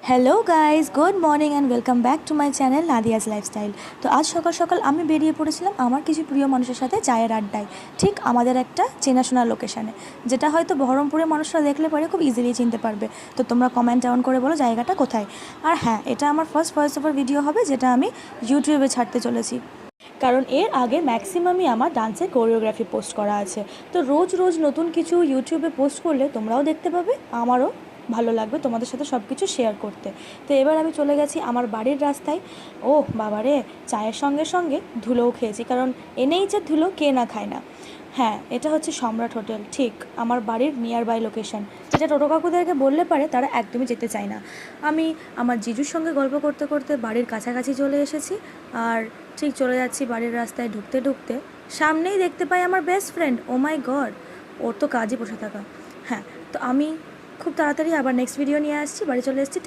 Hello guys, good morning and welcome back to my channel Nadia's lifestyle. তো আজ সকাল সকাল আমি বেরিয়ে পড়েছিলাম আমার কিছু প্রিয় মানুষের সাথে চায়ের আড্ডায়, ঠিক আমাদের একটা চেনাশোনা লোকেশানে, যেটা হয়তো বহরমপুরের মানুষরা দেখলে পরে খুব ইজিলি চিনতে পারবে। তো তোমরা কমেন্ট ডাউন করে বলো জায়গাটা কোথায়। আর হ্যাঁ, এটা আমার ফার্স্ট ভয়েস ওভার ভিডিও হবে, যেটা আমি ইউটিউবে ছাড়তে চলেছি, কারণ এর আগে ম্যাক্সিমামই আমার ডান্সের কোরিওগ্রাফি পোস্ট করা আছে। তো রোজ রোজ নতুন কিছু ইউটিউবে পোস্ট করলে তোমরাও দেখতে পাবে, আমারও ভালো লাগবে তোমাদের সাথে সব কিছু শেয়ার করতে। তো এবার আমি চলে গেছি আমার বাড়ির রাস্তায়। ও বাবারে, চায়ের সঙ্গে সঙ্গে ধুলোও খেয়েছি, কারণ এনেই যে ধুলো কে না খায় না। হ্যাঁ, এটা হচ্ছে সম্রাট হোটেল, ঠিক আমার বাড়ির নিয়ার বাই লোকেশন, যেটা টোটো কাকুদেরকে বললে পারে তারা একদমই যেতে চায় না। আমি আমার জিজুর সঙ্গে গল্প করতে করতে বাড়ির কাছাকাছি চলে এসেছি, আর ঠিক চলে যাচ্ছি বাড়ির রাস্তায়। ঢুকতে ঢুকতে সামনেই দেখতে পাই আমার বেস্ট ফ্রেন্ড। ও মাই গড, ওর তো কাজই বসে থাকা। হ্যাঁ, তো আমি খুব তাড়াতাড়ি আবার নেক্সট ভিডিও নিয়ে আসছি। বাড়ি চলে এসেছি।